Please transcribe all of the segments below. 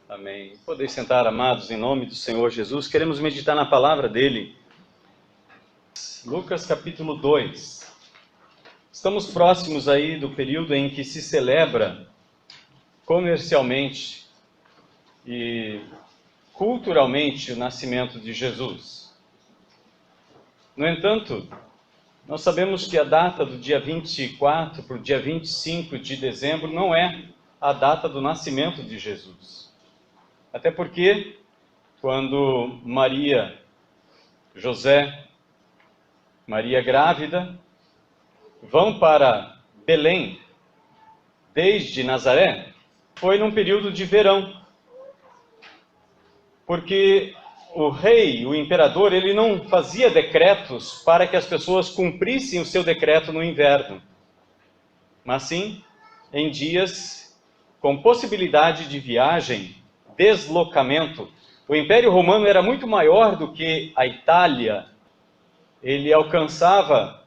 Amém. Podeis sentar, amados, em nome do Senhor Jesus. Queremos meditar na palavra dele. Lucas capítulo 2. Estamos próximos aí do período em que se celebra comercialmente e culturalmente o nascimento de Jesus. No entanto, nós sabemos que a data do dia 24 para o dia 25 de dezembro não é a data do nascimento de Jesus. Até porque, quando José, Maria grávida, vão para Belém, desde Nazaré, foi num período de verão. Porque o rei, o imperador, ele não fazia decretos para que as pessoas cumprissem o seu decreto no inverno, mas sim em dias com possibilidade de viagem, deslocamento. O Império Romano era muito maior do que a Itália. Ele alcançava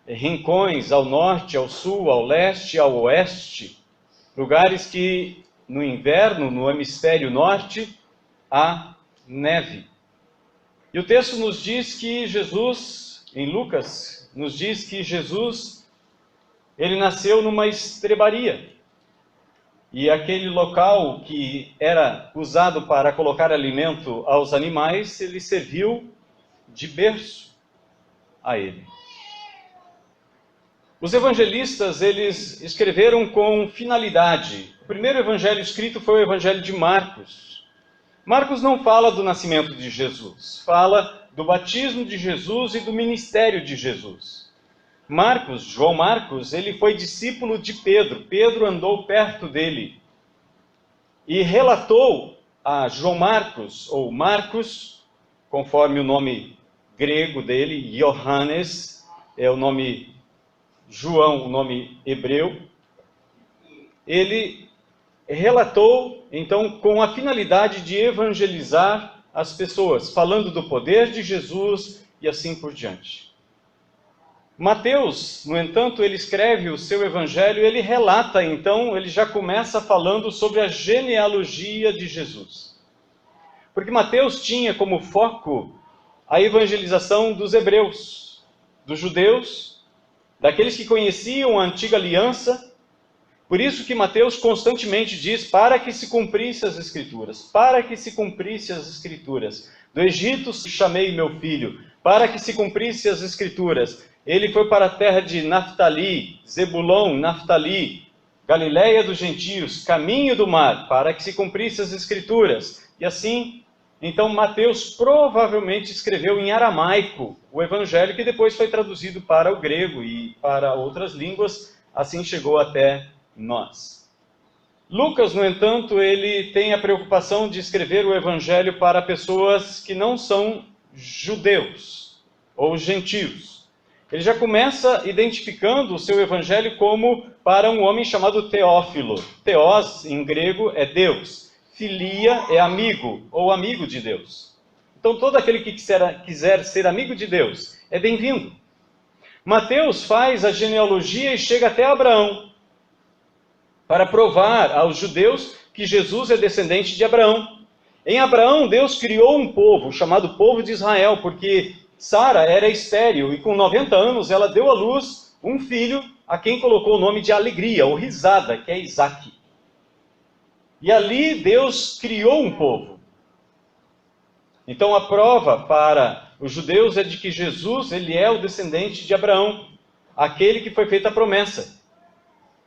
rincões ao norte, ao sul, ao leste, ao oeste, lugares que no inverno, no hemisfério norte, há neve. E o texto nos diz que Jesus, em Lucas, nos diz que Jesus, ele nasceu numa estrebaria. E aquele local que era usado para colocar alimento aos animais, ele serviu de berço a ele. Os evangelistas, eles escreveram com finalidade. O primeiro evangelho escrito foi o evangelho de Marcos. Marcos não fala do nascimento de Jesus, fala do batismo de Jesus e do ministério de Jesus. João Marcos, ele foi discípulo de Pedro. Pedro andou perto dele e relatou a João Marcos, ou Marcos, conforme o nome grego dele, Johannes, é o nome João, o nome hebreu. Ele relatou, então, com a finalidade de evangelizar as pessoas, falando do poder de Jesus e assim por diante. Mateus, no entanto, ele escreve o seu evangelho, ele relata, então, ele já começa falando sobre a genealogia de Jesus. Porque Mateus tinha como foco a evangelização dos hebreus, dos judeus, daqueles que conheciam a antiga aliança. Por isso que Mateus constantemente diz, para que se cumprisse as Escrituras, para que se cumprisse as Escrituras. Do Egito chamei meu filho, para que se cumprisse as Escrituras. Ele foi para a terra de Naftali, Zebulon, Naftali, Galiléia dos gentios, caminho do mar, para que se cumprisse as Escrituras. E assim, então Mateus provavelmente escreveu em aramaico o evangelho, que depois foi traduzido para o grego e para outras línguas, assim chegou até nós. Lucas, no entanto, ele tem a preocupação de escrever o evangelho para pessoas que não são judeus ou gentios. Ele já começa identificando o seu evangelho como para um homem chamado Teófilo. Theos, em grego, é Deus. Filia é amigo, ou amigo de Deus. Então, todo aquele que quiser ser amigo de Deus é bem-vindo. Mateus faz a genealogia e chega até Abraão, para provar aos judeus que Jesus é descendente de Abraão. Em Abraão, Deus criou um povo, chamado povo de Israel, porque Sara era estéril e com 90 anos ela deu à luz um filho a quem colocou o nome de alegria, ou risada, que é Isaque. E ali Deus criou um povo. Então a prova para os judeus é de que Jesus, ele é o descendente de Abraão, aquele que foi feita a promessa.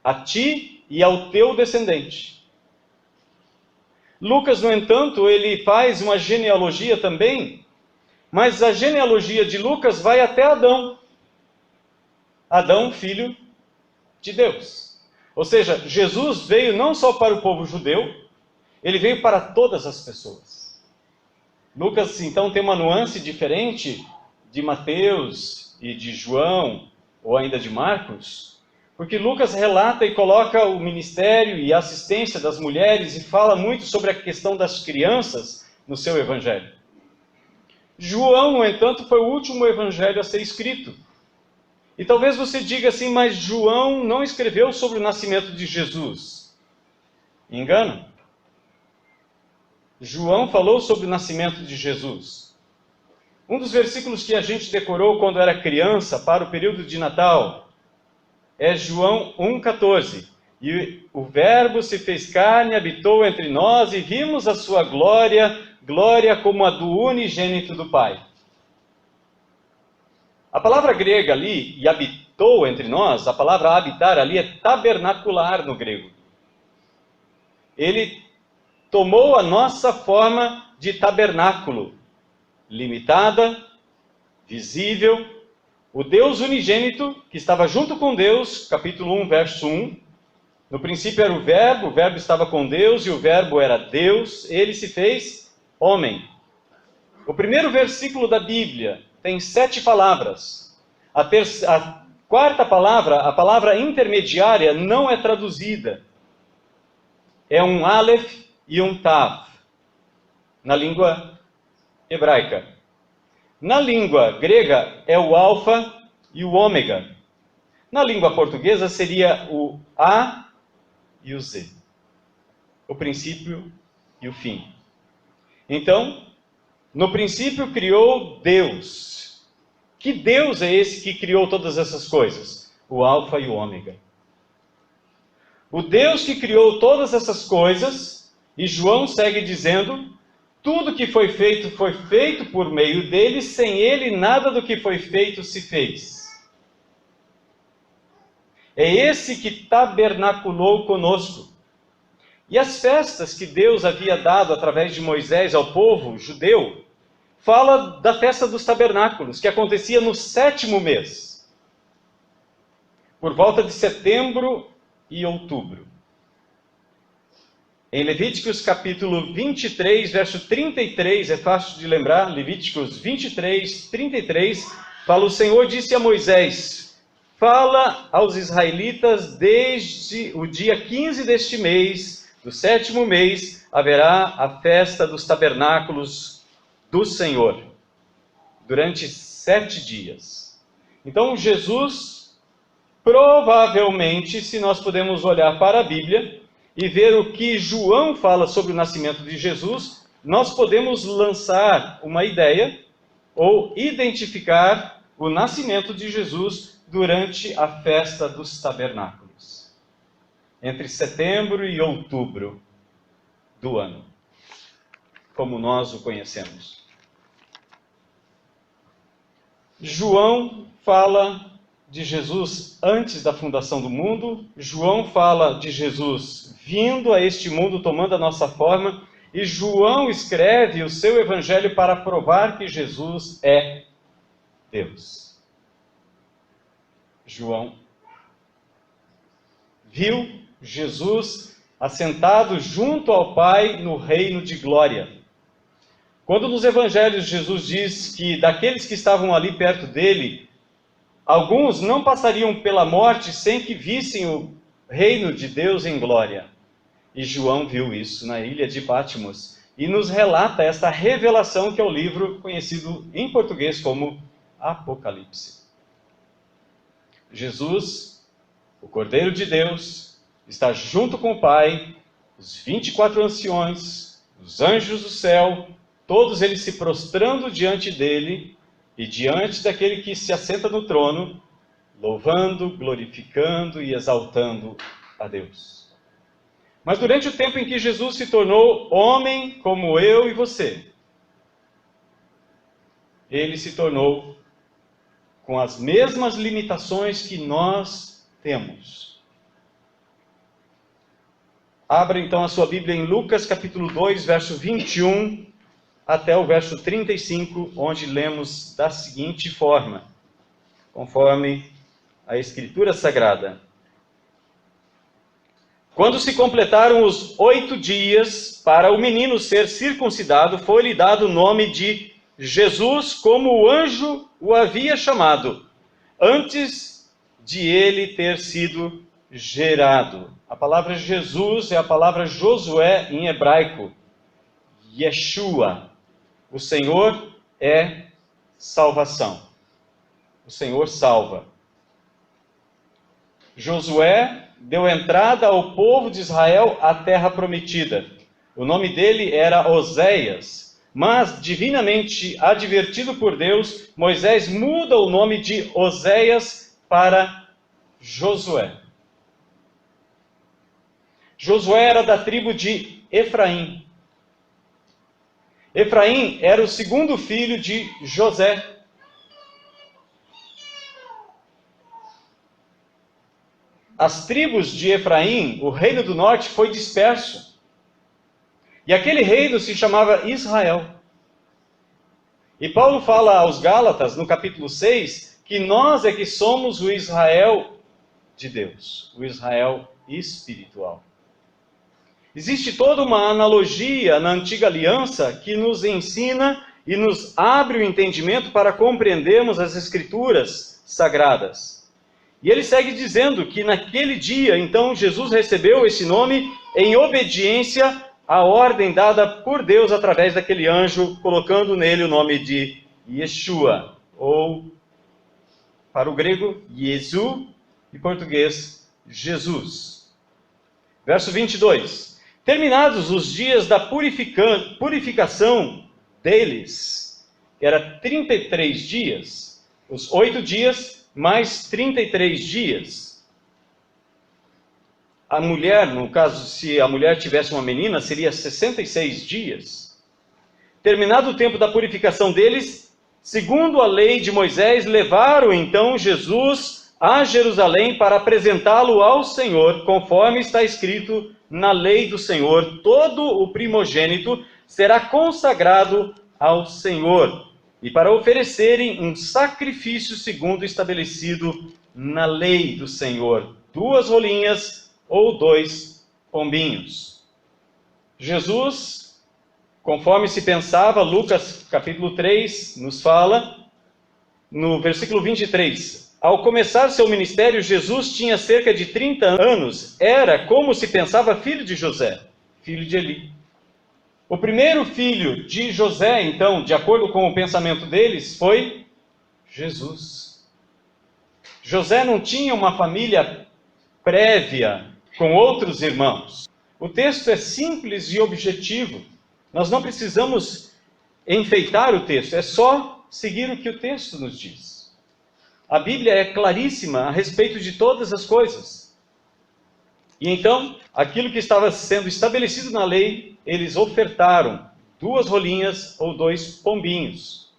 A ti e ao teu descendente. Lucas, no entanto, ele faz uma genealogia também, mas a genealogia de Lucas vai até Adão. Adão, filho de Deus. Ou seja, Jesus veio não só para o povo judeu, ele veio para todas as pessoas. Lucas, então, tem uma nuance diferente de Mateus e de João, ou ainda de Marcos, porque Lucas relata e coloca o ministério e a assistência das mulheres e fala muito sobre a questão das crianças no seu evangelho. João, no entanto, foi o último evangelho a ser escrito. E talvez você diga assim, mas João não escreveu sobre o nascimento de Jesus. Engano. João falou sobre o nascimento de Jesus. Um dos versículos que a gente decorou quando era criança para o período de Natal é João 1,14. E o Verbo se fez carne, habitou entre nós e vimos a sua glória, glória como a do unigênito do Pai. A palavra grega ali, e habitou entre nós, a palavra habitar ali é tabernacular no grego. Ele tomou a nossa forma de tabernáculo, limitada, visível. O Deus unigênito, que estava junto com Deus, capítulo 1, verso 1. No princípio era o Verbo estava com Deus e o Verbo era Deus. Ele se fez homem. O primeiro versículo da Bíblia tem 7 palavras. A quarta palavra, a palavra intermediária, não é traduzida. É um Aleph e um Tav, na língua hebraica. Na língua grega é o alfa e o ômega. Na língua portuguesa seria o A e o Z. O princípio e o fim. Então, no princípio criou Deus. Que Deus é esse que criou todas essas coisas? O alfa e o ômega. O Deus que criou todas essas coisas, e João segue dizendo, tudo que foi feito por meio dele, sem ele nada do que foi feito se fez. É esse que tabernaculou conosco. E as festas que Deus havia dado através de Moisés ao povo judeu, fala da festa dos tabernáculos, que acontecia no 7º mês, por volta de setembro e outubro. Em Levíticos capítulo 23, verso 33, é fácil de lembrar, Levíticos 23, 33, fala: o Senhor disse a Moisés, fala aos israelitas, desde o dia 15 deste mês, do 7º mês, haverá a festa dos tabernáculos do Senhor, durante 7 dias. Então Jesus, provavelmente, se nós podemos olhar para a Bíblia e ver o que João fala sobre o nascimento de Jesus, nós podemos lançar uma ideia ou identificar o nascimento de Jesus durante a festa dos tabernáculos, entre setembro e outubro do ano, como nós o conhecemos. João fala de Jesus antes da fundação do mundo, João fala de Jesus vindo a este mundo, tomando a nossa forma, e João escreve o seu evangelho para provar que Jesus é Deus. João viu Jesus assentado junto ao Pai no reino de glória. Quando nos evangelhos Jesus diz que daqueles que estavam ali perto dele, alguns não passariam pela morte sem que vissem o reino de Deus em glória. E João viu isso na ilha de Patmos e nos relata esta revelação que é o livro conhecido em português como Apocalipse. Jesus, o Cordeiro de Deus, está junto com o Pai, os 24 anciões, os anjos do céu, todos eles se prostrando diante dele e diante daquele que se assenta no trono, louvando, glorificando e exaltando a Deus. Mas durante o tempo em que Jesus se tornou homem como eu e você, ele se tornou com as mesmas limitações que nós temos. Abra então a sua Bíblia em Lucas capítulo 2, verso 21 até o verso 35, onde lemos da seguinte forma, conforme a Escritura Sagrada. Quando se completaram os 8 dias para o menino ser circuncidado, foi-lhe dado o nome de Jesus, como o anjo o havia chamado, antes de ele ter sido gerado. A palavra Jesus é a palavra Josué em hebraico, Yeshua. O Senhor é salvação. O Senhor salva. Josué deu entrada ao povo de Israel à terra prometida. O nome dele era Oséias, mas divinamente advertido por Deus, Moisés muda o nome de Oséias para Josué. Josué era da tribo de Efraim. Efraim era o segundo filho de José. As tribos de Efraim, o reino do norte, foi disperso. E aquele reino se chamava Israel. E Paulo fala aos Gálatas, no capítulo 6, que nós é que somos o Israel de Deus, o Israel espiritual. Existe toda uma analogia na antiga aliança que nos ensina e nos abre o entendimento para compreendermos as escrituras sagradas. E ele segue dizendo que naquele dia, então, Jesus recebeu esse nome em obediência à ordem dada por Deus através daquele anjo, colocando nele o nome de Yeshua, ou, para o grego, Jesu, e português, Jesus. Verso 22. Terminados os dias da purificação deles, que era 33 dias, os 8 dias mais 33 dias. A mulher, no caso, se a mulher tivesse uma menina, seria 66 dias. Terminado o tempo da purificação deles, segundo a lei de Moisés, levaram então Jesus a Jerusalém para apresentá-lo ao Senhor, conforme está escrito na lei do Senhor: todo o primogênito será consagrado ao Senhor, e para oferecerem um sacrifício segundo estabelecido na lei do Senhor, 2 rolinhas ou 2 pombinhos. Jesus, conforme se pensava, Lucas capítulo 3 nos fala, no versículo 23, ao começar seu ministério, Jesus tinha cerca de 30 anos, era, como se pensava, filho de José, filho de Eli. O primeiro filho de José, então, de acordo com o pensamento deles, foi Jesus. José não tinha uma família prévia com outros irmãos. O texto é simples e objetivo. Nós não precisamos enfeitar o texto, é só seguir o que o texto nos diz. A Bíblia é claríssima a respeito de todas as coisas. E então, aquilo que estava sendo estabelecido na lei, eles ofertaram 2 rolinhas ou 2 pombinhos.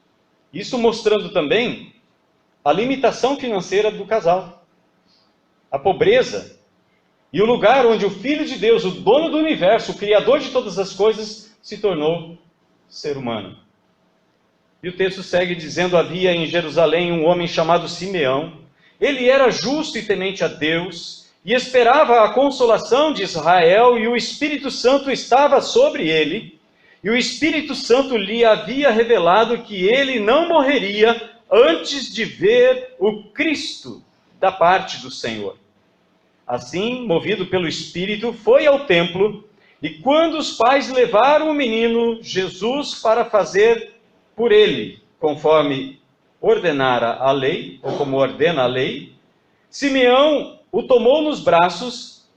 Isso mostrando também a limitação financeira do casal, a pobreza e o lugar onde o Filho de Deus, o dono do universo, o Criador de todas as coisas, se tornou ser humano. E o texto segue dizendo: havia em Jerusalém um homem chamado Simeão. Ele era justo e temente a Deus, e esperava a consolação de Israel, e o Espírito Santo estava sobre ele. E o Espírito Santo lhe havia revelado que ele não morreria antes de ver o Cristo da parte do Senhor. Assim, movido pelo Espírito, foi ao templo, e quando os pais levaram o menino Jesus para fazer por ele, conforme ordenara a lei, ou como ordena a lei, Simeão o tomou nos braços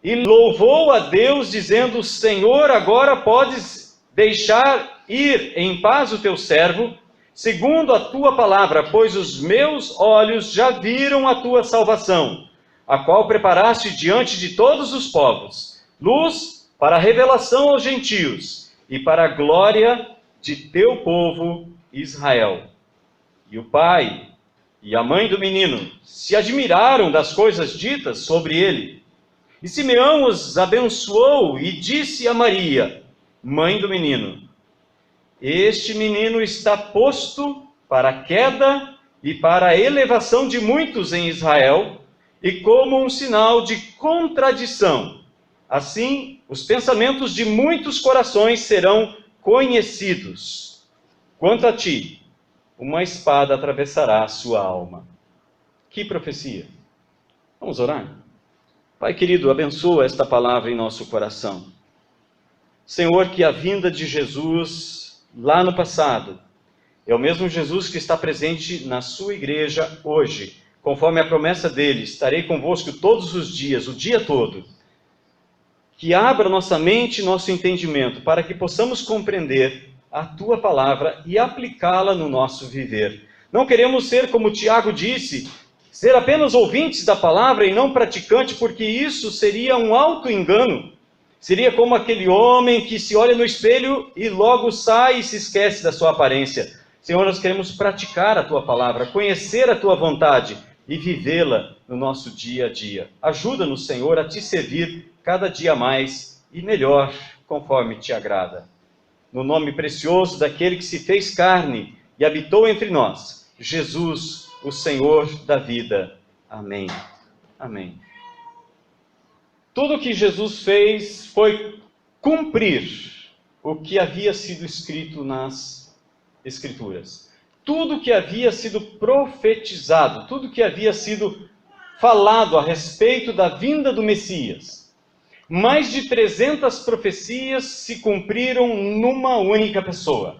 e louvou a Deus, dizendo: Senhor, agora podes deixar ir em paz o teu servo, segundo a tua palavra, pois os meus olhos já viram a tua salvação, a qual preparaste diante de todos os povos, luz para a revelação aos gentios e para a glória de teu povo Israel. E o pai e a mãe do menino se admiraram das coisas ditas sobre ele. E Simeão os abençoou e disse a Maria, mãe do menino: este menino está posto para a queda e para a elevação de muitos em Israel, e como um sinal de contradição. Assim, os pensamentos de muitos corações serão conhecidos. Quanto a ti, uma espada atravessará a sua alma. Que profecia! Vamos orar? Pai querido, abençoa esta palavra em nosso coração. Senhor, que a vinda de Jesus lá no passado é o mesmo Jesus que está presente na sua igreja hoje. Conforme a promessa dele, estarei convosco todos os dias, o dia todo. que abra nossa mente e nosso entendimento, para que possamos compreender a Tua palavra e aplicá-la no nosso viver. Não queremos ser, como Tiago disse, ser apenas ouvintes da palavra e não praticantes, porque isso seria um auto-engano. Seria como aquele homem que se olha no espelho e logo sai e se esquece da sua aparência. Senhor, nós queremos praticar a Tua palavra, conhecer a Tua vontade e vivê-la no nosso dia a dia. Ajuda-nos, Senhor, a Te servir cada dia mais e melhor, conforme Te agrada. No nome precioso daquele que se fez carne e habitou entre nós, Jesus, o Senhor da vida. Amém. Amém. Tudo o que Jesus fez foi cumprir o que havia sido escrito nas Escrituras. Tudo que havia sido profetizado, tudo que havia sido falado a respeito da vinda do Messias. Mais de 300 profecias se cumpriram numa única pessoa.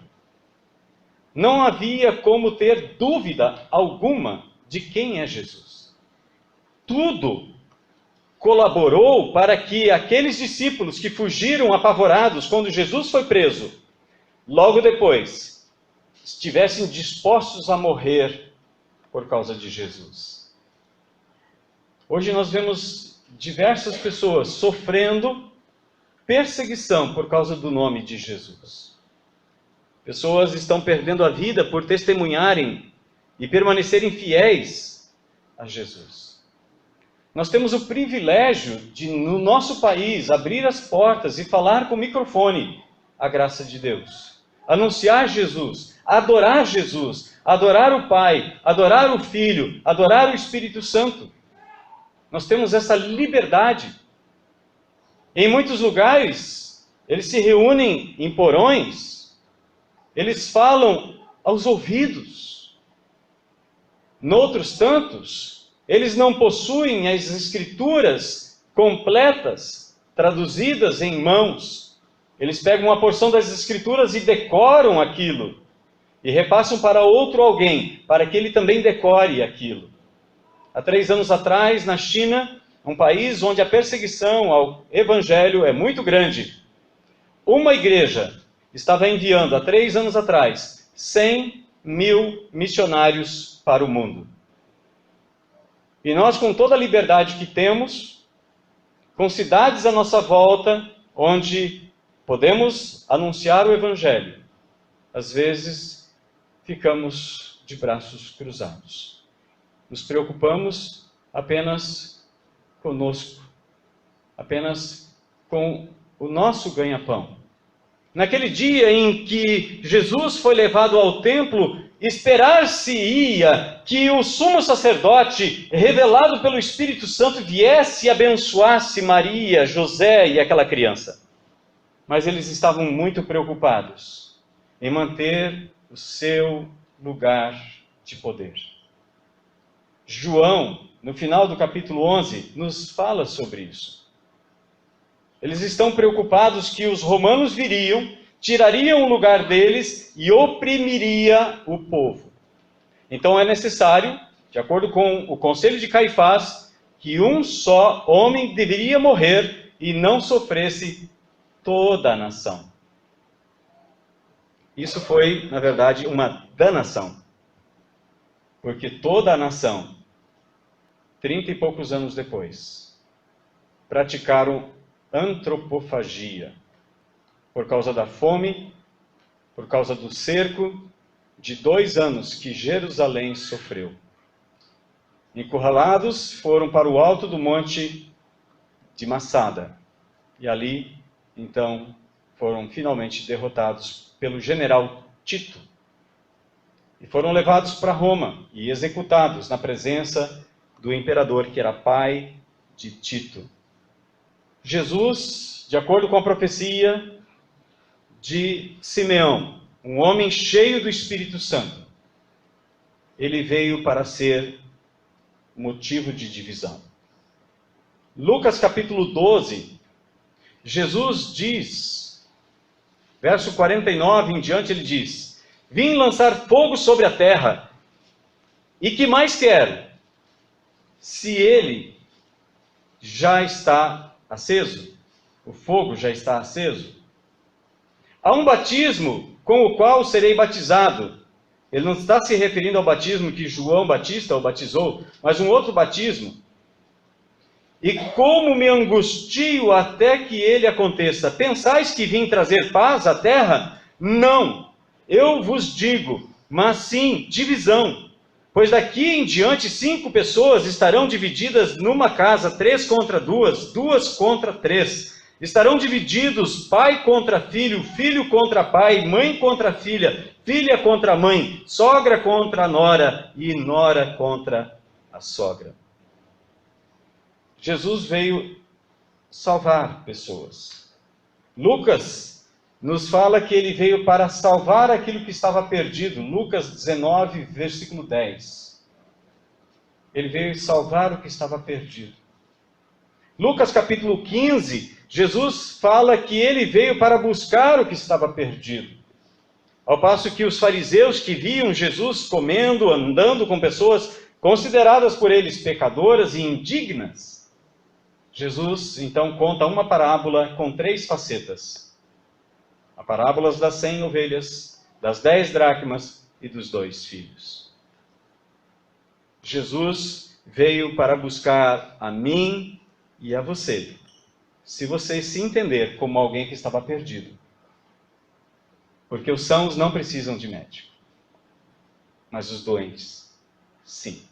Não havia como ter dúvida alguma de quem é Jesus. Tudo colaborou para que aqueles discípulos que fugiram apavorados quando Jesus foi preso, logo depois, estivessem dispostos a morrer por causa de Jesus. Hoje nós vemos diversas pessoas sofrendo perseguição por causa do nome de Jesus. Pessoas estão perdendo a vida por testemunharem e permanecerem fiéis a Jesus. Nós temos o privilégio de, no nosso país, abrir as portas e falar com o microfone a graça de Deus. Anunciar Jesus, adorar Jesus, adorar o Pai, adorar o Filho, adorar o Espírito Santo. Nós temos essa liberdade. Em muitos lugares, eles se reúnem em porões, eles falam aos ouvidos. Noutros tantos, eles não possuem as Escrituras completas, traduzidas em mãos. Eles pegam uma porção das Escrituras e decoram aquilo. E repassam para outro alguém, para que ele também decore aquilo. Há 3 anos atrás, na China, um país onde a perseguição ao Evangelho é muito grande, uma igreja estava enviando, há 3 anos atrás, 100 mil missionários para o mundo. E nós, com toda a liberdade que temos, com cidades à nossa volta, onde podemos anunciar o Evangelho, às vezes ficamos de braços cruzados. Nos preocupamos apenas conosco, apenas com o nosso ganha-pão. Naquele dia em que Jesus foi levado ao templo, esperar-se-ia que o sumo sacerdote, revelado pelo Espírito Santo, viesse e abençoasse Maria, José e aquela criança. Mas eles estavam muito preocupados em manter o seu lugar de poder. João, no final do capítulo 11, nos fala sobre isso. Eles estão preocupados que os romanos viriam, tirariam o lugar deles e oprimiria o povo. Então é necessário, de acordo com o conselho de Caifás, que um só homem deveria morrer e não sofresse toda a nação. Isso foi, na verdade, uma danação. Porque toda a nação, 30 e poucos anos depois, praticaram antropofagia, por causa da fome, por causa do cerco de 2 anos que Jerusalém sofreu. Encurralados, foram para o alto do monte de Massada, e ali, então, foram finalmente derrotados pelo general Tito, e foram levados para Roma e executados na presença do imperador, que era pai de Tito. Jesus, de acordo com a profecia de Simeão, um homem cheio do Espírito Santo, ele veio para ser motivo de divisão. Lucas capítulo 12, Jesus diz, verso 49 em diante, ele diz: vim lançar fogo sobre a terra, e que mais quero, se ele já está aceso? O fogo já está aceso. Há um batismo com o qual serei batizado. Ele não está se referindo ao batismo que João Batista o batizou, mas um outro batismo. E como me angustio até que ele aconteça. Pensais que vim trazer paz à terra? Não, eu vos digo, mas sim divisão. Pois daqui em diante 5 pessoas estarão divididas numa casa, 3 contra 2, 2 contra 3. Estarão divididos pai contra filho, filho contra pai, mãe contra filha, filha contra mãe, sogra contra nora e nora contra a sogra. Jesus veio salvar pessoas. Lucas nos fala que ele veio para salvar aquilo que estava perdido. Lucas 19, versículo 10. Ele veio salvar o que estava perdido. Lucas capítulo 15, Jesus fala que ele veio para buscar o que estava perdido. Ao passo que os fariseus que viam Jesus comendo, andando com pessoas consideradas por eles pecadoras e indignas, Jesus, então, conta uma parábola com 3 facetas. A parábola das 100 ovelhas, das 10 dracmas e dos 2 filhos. Jesus veio para buscar a mim e a você, se você se entender como alguém que estava perdido. Porque os sãos não precisam de médico, mas os doentes, sim.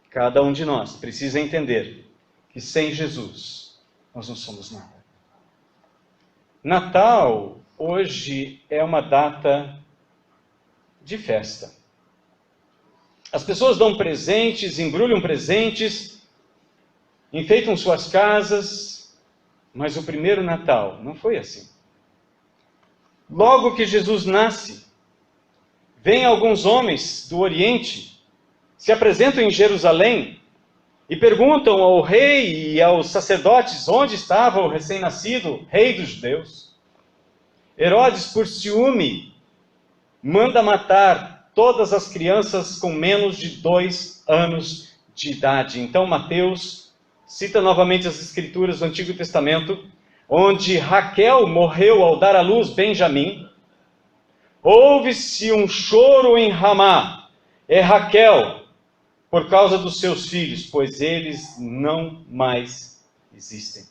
Cada um de nós precisa entender que sem Jesus nós não somos nada. Natal hoje é uma data de festa. As pessoas dão presentes, embrulham presentes, enfeitam suas casas, mas o primeiro Natal não foi assim. Logo que Jesus nasce, vêm alguns homens do Oriente, se apresentam em Jerusalém, e perguntam ao rei e aos sacerdotes onde estava o recém-nascido rei dos judeus. Herodes, por ciúme, manda matar todas as crianças com menos de 2 anos de idade. Então Mateus cita novamente as escrituras do Antigo Testamento, onde Raquel morreu ao dar à luz Benjamim. Houve-se um choro em Ramá. É Raquel, por causa dos seus filhos, pois eles não mais existem.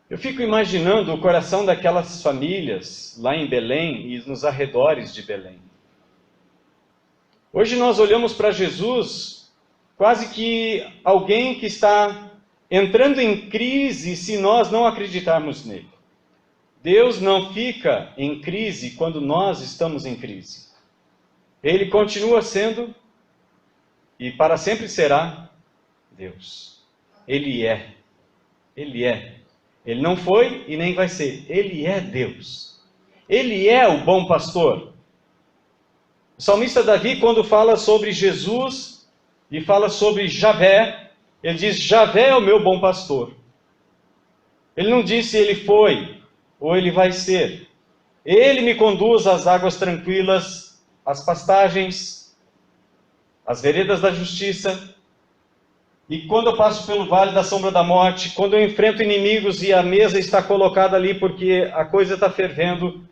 Eu fico imaginando o coração daquelas famílias lá em Belém e nos arredores de Belém. Hoje nós olhamos para Jesus quase que alguém que está entrando em crise se nós não acreditarmos nele. Deus não fica em crise quando nós estamos em crise. Ele continua sendo e para sempre será Deus. Ele é. Ele é. Ele não foi e nem vai ser. Ele é Deus. Ele é o bom pastor. O salmista Davi, quando fala sobre Jesus e fala sobre Javé, ele diz: Javé é o meu bom pastor. Ele não disse ele foi ou ele vai ser. Ele me conduz às águas tranquilas, às pastagens, as veredas da justiça. E quando eu passo pelo vale da sombra da morte, quando eu enfrento inimigos e a mesa está colocada ali porque a coisa está fervendo,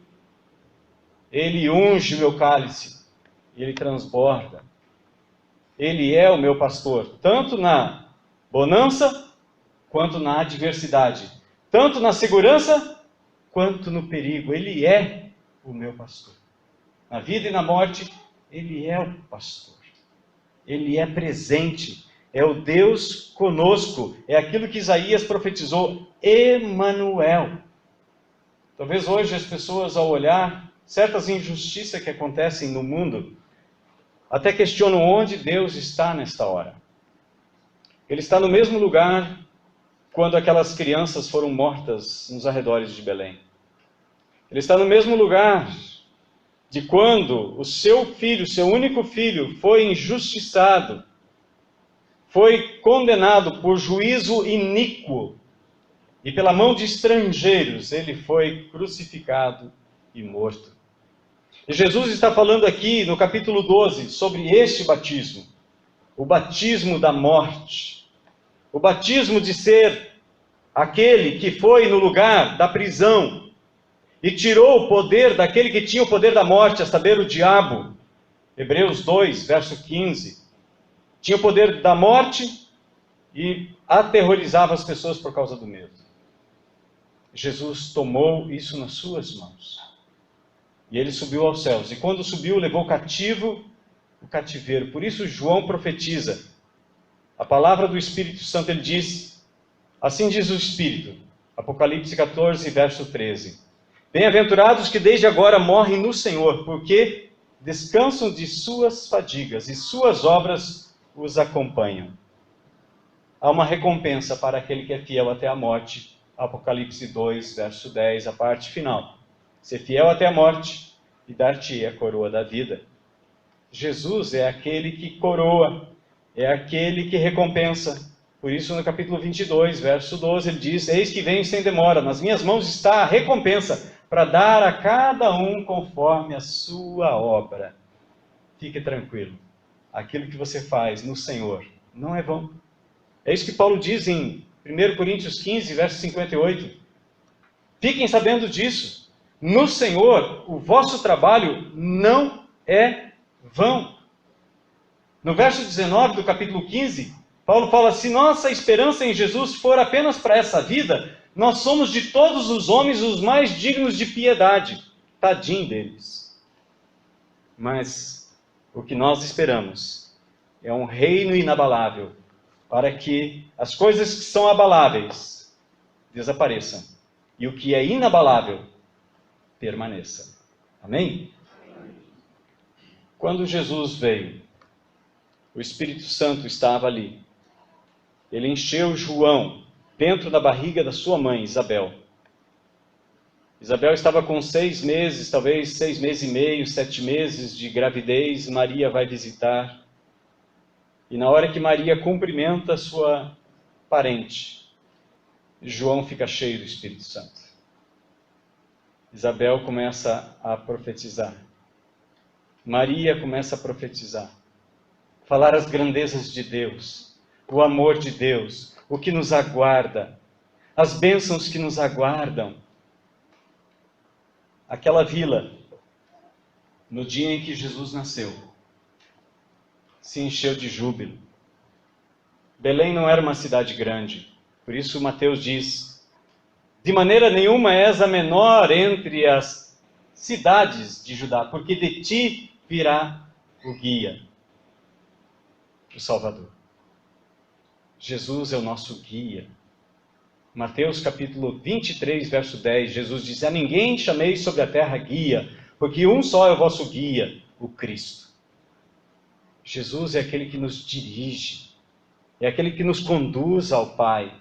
ele unge o meu cálice e ele transborda. Ele é o meu pastor, tanto na bonança quanto na adversidade, tanto na segurança quanto no perigo. Ele é o meu pastor. Na vida e na morte, ele é o pastor. Ele é presente, é o Deus conosco, é aquilo que Isaías profetizou, Emanuel. Talvez hoje as pessoas, ao olhar certas injustiças que acontecem no mundo, até questionam onde Deus está nesta hora. Ele está no mesmo lugar quando aquelas crianças foram mortas nos arredores de Belém. Ele está no mesmo lugar de quando o seu filho, seu único filho, foi injustiçado, foi condenado por juízo iníquo, e pela mão de estrangeiros ele foi crucificado e morto. E Jesus está falando aqui no capítulo 12 sobre este batismo, o batismo da morte, o batismo de ser aquele que foi no lugar da prisão e tirou o poder daquele que tinha o poder da morte, a saber, o diabo. Hebreus 2, verso 15. Tinha o poder da morte e aterrorizava as pessoas por causa do medo. Jesus tomou isso nas suas mãos. E ele subiu aos céus. E quando subiu, levou cativo o cativeiro. Por isso João profetiza. A palavra do Espírito Santo, ele diz, assim diz o Espírito. Apocalipse 14, verso 13. Bem-aventurados que desde agora morrem no Senhor, porque descansam de suas fadigas e suas obras os acompanham. Há uma recompensa para aquele que é fiel até a morte. Apocalipse 2, verso 10, a parte final. Ser fiel até a morte e dar-te a coroa da vida. Jesus é aquele que coroa, é aquele que recompensa. Por isso no capítulo 22, verso 12, ele diz, eis que venho sem demora, nas minhas mãos está a recompensa, para dar a cada um conforme a sua obra. Fique tranquilo, aquilo que você faz no Senhor não é vão. É isso que Paulo diz em 1 Coríntios 15, verso 58. Fiquem sabendo disso. No Senhor, o vosso trabalho não é vão. No verso 19 do capítulo 15, Paulo fala, se nossa esperança em Jesus for apenas para essa vida, nós somos de todos os homens os mais dignos de piedade. Tadinho deles. Mas o que nós esperamos é um reino inabalável, para que as coisas que são abaláveis desapareçam e o que é inabalável permaneça. Amém? Quando Jesus veio, o Espírito Santo estava ali. Ele encheu João dentro da barriga da sua mãe, Isabel. Isabel estava com 6 meses, talvez 6 meses e meio, 7 meses de gravidez. Maria vai visitar. E na hora que Maria cumprimenta sua parente, João fica cheio do Espírito Santo. Isabel começa a profetizar. Maria começa a profetizar. Falar as grandezas de Deus, o amor de Deus, o que nos aguarda, as bênçãos que nos aguardam. Aquela vila, no dia em que Jesus nasceu, se encheu de júbilo. Belém não era uma cidade grande, por isso Mateus diz, de maneira nenhuma és a menor entre as cidades de Judá, porque de ti virá o guia, o Salvador. Jesus é o nosso guia. Mateus capítulo 23, verso 10, Jesus diz, a ninguém chameis sobre a terra guia, porque um só é o vosso guia, o Cristo. Jesus é aquele que nos dirige, é aquele que nos conduz ao Pai,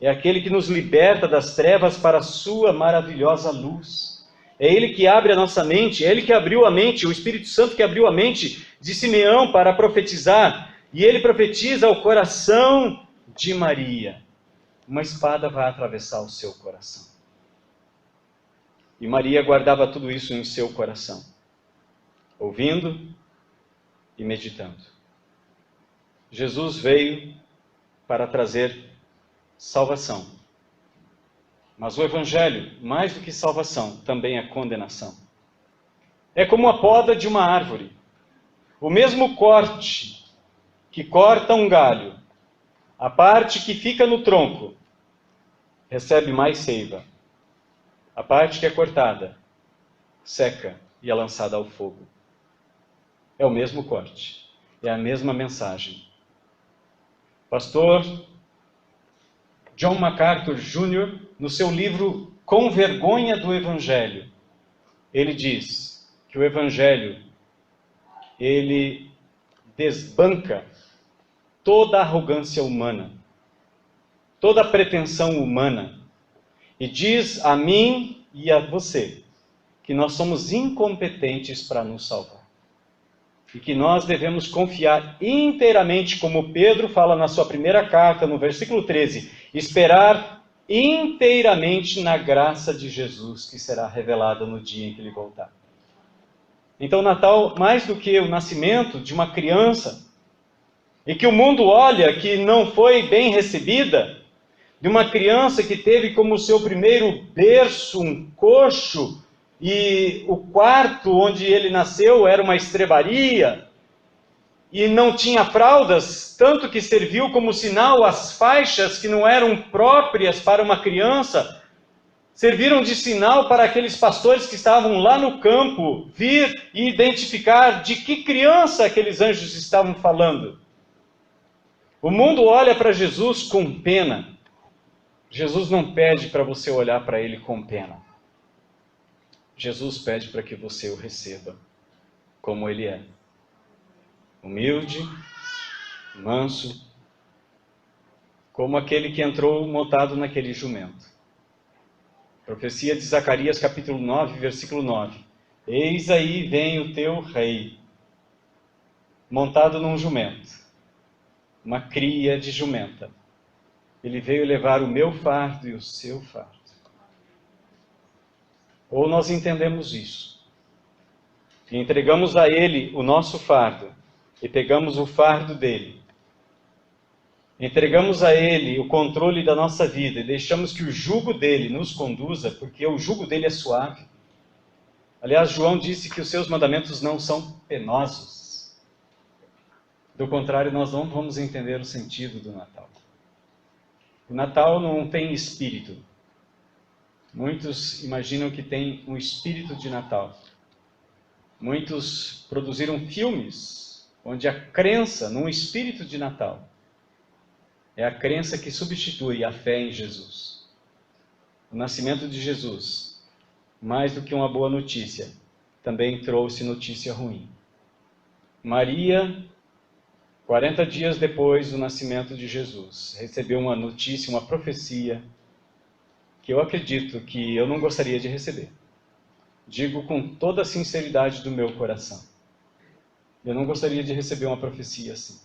é aquele que nos liberta das trevas para a sua maravilhosa luz. É Ele que abre a nossa mente, é Ele que abriu a mente, o Espírito Santo que abriu a mente de Simeão para profetizar, e ele profetiza ao coração de Maria. Uma espada vai atravessar o seu coração. E Maria guardava tudo isso em seu coração, ouvindo e meditando. Jesus veio para trazer salvação. Mas o Evangelho, mais do que salvação, também é condenação. É como a poda de uma árvore. O mesmo corte que corta um galho, a parte que fica no tronco, recebe mais seiva. A parte que é cortada, seca e é lançada ao fogo. É o mesmo corte, é a mesma mensagem. Pastor John MacArthur Jr., no seu livro Com Vergonha do Evangelho, ele diz que o Evangelho, ele desbanca toda a arrogância humana, toda a pretensão humana, e diz a mim e a você que nós somos incompetentes para nos salvar. E que nós devemos confiar inteiramente, como Pedro fala na sua primeira carta, no versículo 13, esperar inteiramente na graça de Jesus, que será revelada no dia em que Ele voltar. Então, o Natal, mais do que o nascimento de uma criança, e que o mundo olha que não foi bem recebida, de uma criança que teve como seu primeiro berço um coxo, e o quarto onde ele nasceu era uma estrebaria, e não tinha fraldas, tanto que serviu como sinal as faixas que não eram próprias para uma criança, serviram de sinal para aqueles pastores que estavam lá no campo vir e identificar de que criança aqueles anjos estavam falando. O mundo olha para Jesus com pena. Jesus não pede para você olhar para ele com pena. Jesus pede para que você o receba como ele é. Humilde, manso, como aquele que entrou montado naquele jumento. Profecia de Zacarias, capítulo 9, versículo 9. Eis aí vem o teu rei, montado num jumento, uma cria de jumenta. Ele veio levar o meu fardo e o seu fardo. Ou nós entendemos isso, e entregamos a ele o nosso fardo, e pegamos o fardo dele. Entregamos a ele o controle da nossa vida, e deixamos que o jugo dele nos conduza, porque o jugo dele é suave. Aliás, João disse que os seus mandamentos não são penosos. Do contrário, nós não vamos entender o sentido do Natal. O Natal não tem espírito. Muitos imaginam que tem um espírito de Natal. Muitos produziram filmes onde a crença num espírito de Natal é a crença que substitui a fé em Jesus. O nascimento de Jesus, mais do que uma boa notícia, também trouxe notícia ruim. Maria, 40 dias depois do nascimento de Jesus, recebeu uma notícia, uma profecia, que eu acredito que eu não gostaria de receber. Digo com toda a sinceridade do meu coração. Eu não gostaria de receber uma profecia assim.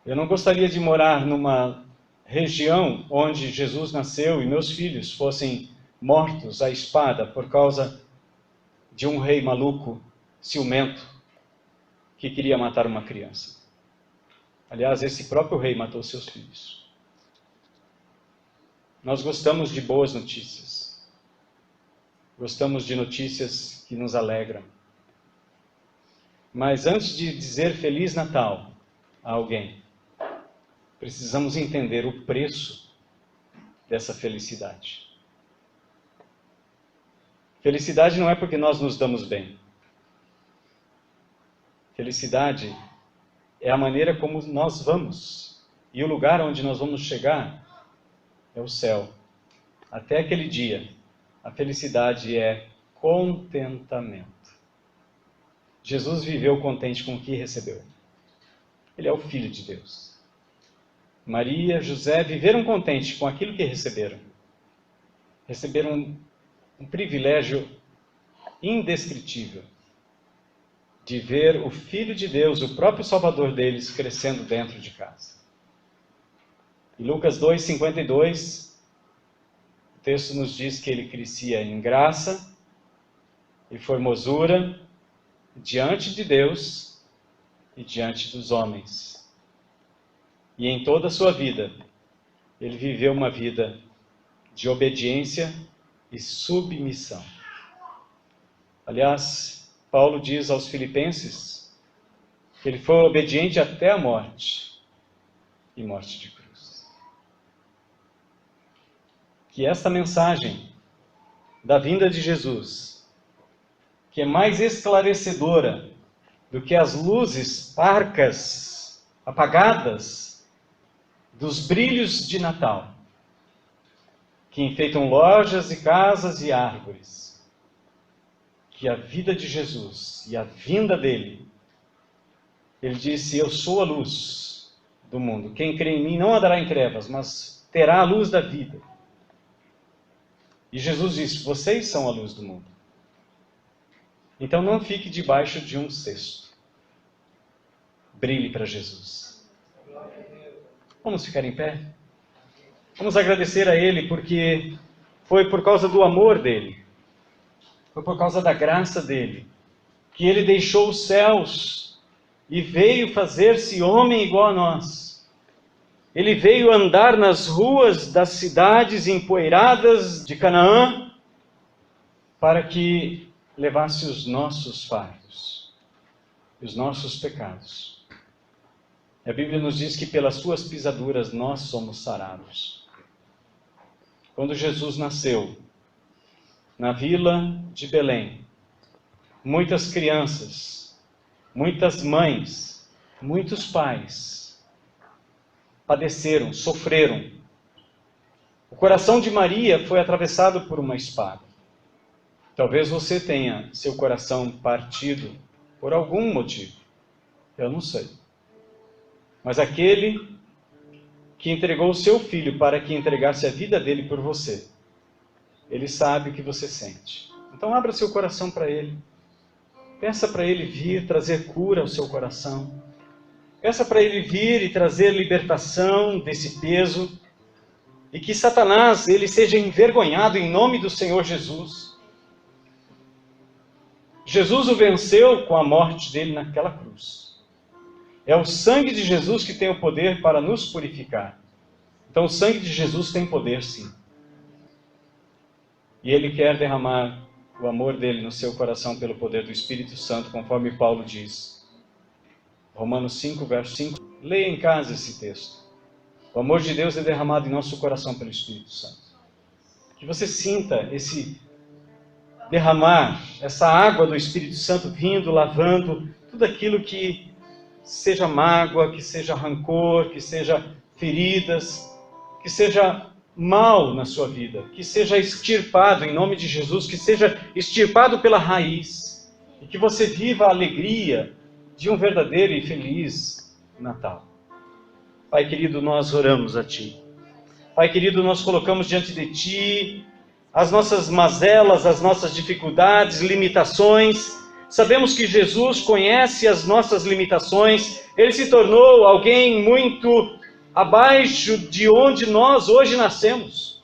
Eu não gostaria de morar numa região onde Jesus nasceu e meus filhos fossem mortos à espada por causa de um rei maluco, ciumento, que queria matar uma criança. Aliás, esse próprio rei matou seus filhos. Nós gostamos de boas notícias. Gostamos de notícias que nos alegram. Mas antes de dizer Feliz Natal a alguém, precisamos entender o preço dessa felicidade. Felicidade não é porque nós nos damos bem. Felicidade é a maneira como nós vamos. E o lugar onde nós vamos chegar é o céu. Até aquele dia, a felicidade é contentamento. Jesus viveu contente com o que recebeu. Ele é o Filho de Deus. Maria, José viveram contentes com aquilo que receberam. Receberam um privilégio indescritível de ver o Filho de Deus, o próprio Salvador deles, crescendo dentro de casa. Em Lucas 2:52, o texto nos diz que ele crescia em graça e formosura diante de Deus e diante dos homens. E em toda a sua vida, ele viveu uma vida de obediência e submissão. Aliás, Paulo diz aos Filipenses que ele foi obediente até a morte, e morte de cruz. Que esta mensagem da vinda de Jesus, que é mais esclarecedora do que as luzes parcas, apagadas, dos brilhos de Natal, que enfeitam lojas e casas e árvores, que a vida de Jesus e a vinda dele, ele disse: eu sou a luz do mundo, quem crê em mim não andará em trevas, mas terá a luz da vida. E Jesus disse: vocês são a luz do mundo. Então não fique debaixo de um cesto. Brilhe para Jesus. Vamos ficar em pé? Vamos agradecer a Ele, porque foi por causa do amor dEle, foi por causa da graça dEle, que Ele deixou os céus e veio fazer-se homem igual a nós. Ele veio andar nas ruas das cidades empoeiradas de Canaã para que levasse os nossos fardos, os nossos pecados. A Bíblia nos diz que pelas suas pisaduras nós somos sarados. Quando Jesus nasceu na vila de Belém, muitas crianças, muitas mães, muitos pais padeceram, sofreram. O coração de Maria foi atravessado por uma espada. Talvez você tenha seu coração partido por algum motivo. Eu não sei. Mas aquele que entregou o seu filho para que entregasse a vida dele por você, ele sabe o que você sente. Então abra seu coração para ele. Peça para ele vir trazer cura ao seu coração. Peça para ele vir e trazer libertação desse peso. E que Satanás ele seja envergonhado em nome do Senhor Jesus. Jesus o venceu com a morte dele naquela cruz. É o sangue de Jesus que tem o poder para nos purificar. Então o sangue de Jesus tem poder, sim. E ele quer derramar o amor dele no seu coração pelo poder do Espírito Santo, conforme Paulo diz. Romanos 5, verso 5. Leia em casa esse texto. O amor de Deus é derramado em nosso coração pelo Espírito Santo. Que você sinta esse derramar, essa água do Espírito Santo vindo, lavando tudo aquilo que seja mágoa, que seja rancor, que seja feridas, que seja mal na sua vida, que seja extirpado em nome de Jesus, que seja extirpado pela raiz, e que você viva a alegria de um verdadeiro e feliz Natal. Pai querido, nós oramos a Ti. Pai querido, nós colocamos diante de Ti as nossas mazelas, as nossas dificuldades, limitações. Sabemos que Jesus conhece as nossas limitações. Ele se tornou alguém muito abaixo de onde nós hoje nascemos.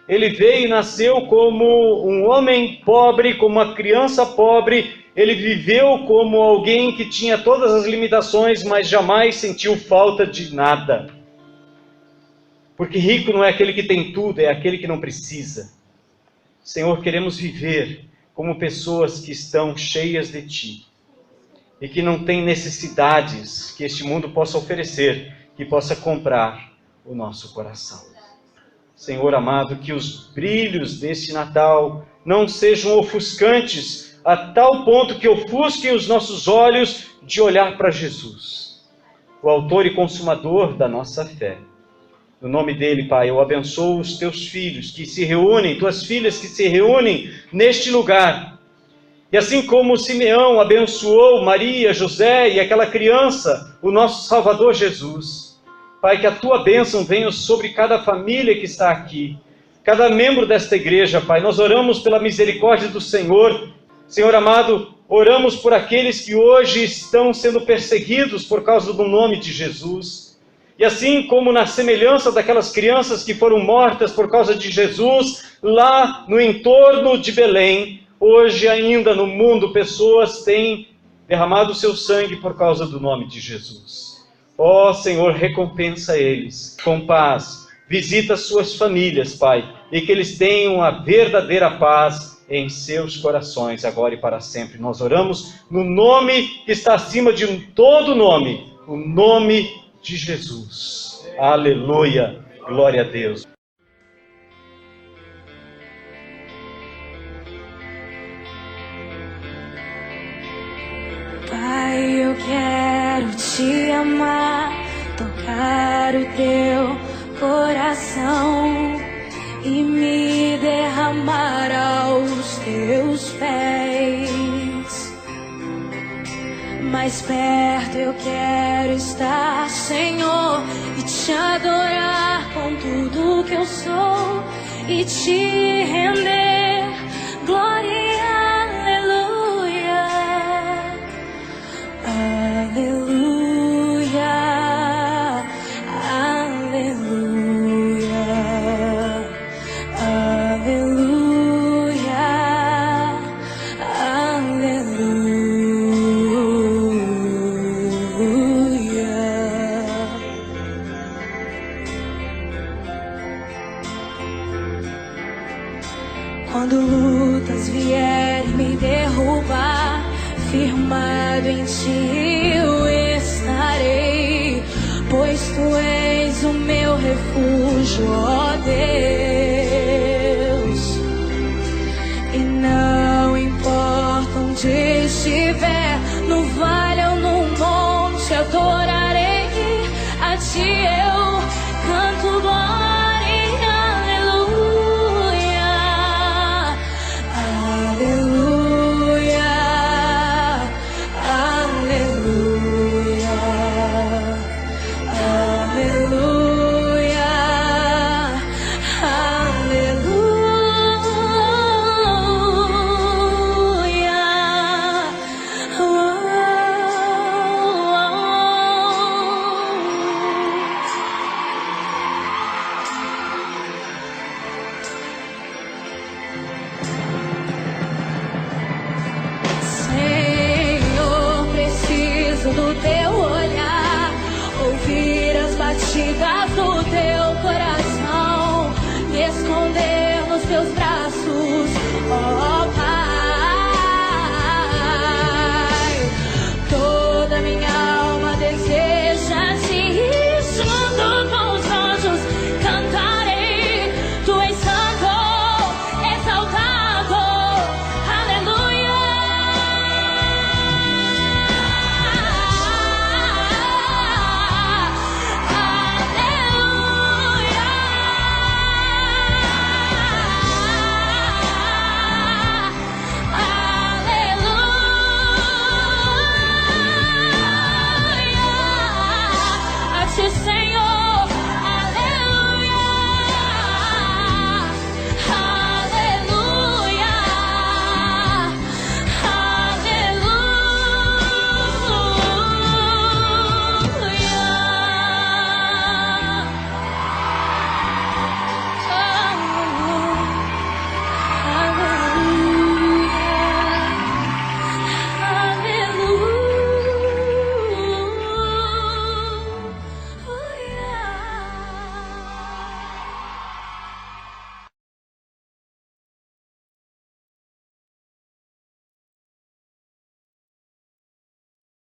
Ele veio e nasceu como um homem pobre, como uma criança pobre. Ele viveu como alguém que tinha todas as limitações, mas jamais sentiu falta de nada. Porque rico não é aquele que tem tudo, é aquele que não precisa. Senhor, queremos viver como pessoas que estão cheias de Ti e que não têm necessidades que este mundo possa oferecer, que possa comprar o nosso coração. Senhor amado, que os brilhos deste Natal não sejam ofuscantes a tal ponto que ofusquem os nossos olhos de olhar para Jesus, o autor e consumador da nossa fé. No nome dele, Pai, eu abençoo os teus filhos que se reúnem, tuas filhas que se reúnem neste lugar. E assim como Simeão abençoou Maria, José e aquela criança, o nosso Salvador Jesus, Pai, que a tua bênção venha sobre cada família que está aqui, cada membro desta igreja, Pai. Nós oramos pela misericórdia do Senhor. Senhor amado, oramos por aqueles que hoje estão sendo perseguidos por causa do nome de Jesus. E assim como na semelhança daquelas crianças que foram mortas por causa de Jesus, lá no entorno de Belém, hoje ainda no mundo pessoas têm derramado o seu sangue por causa do nome de Jesus. Ó Senhor, recompensa eles com paz, visita suas famílias, Pai, e que eles tenham a verdadeira paz em seus corações, agora e para sempre. Nós oramos no nome que está acima de todo nome, o nome de Jesus. Aleluia, glória a Deus. Pai, eu quero te amar, tocar o teu coração e me derramar aos teus pés. Mais perto eu quero estar, Senhor, e te adorar com tudo que eu sou e te render glória, aleluia, aleluia, aleluia, aleluia, aleluia. firmado em ti eu estarei, pois tu és o meu refúgio, ó Deus. E não importa onde estiver, no vale ou no monte, adorarei, a ti eu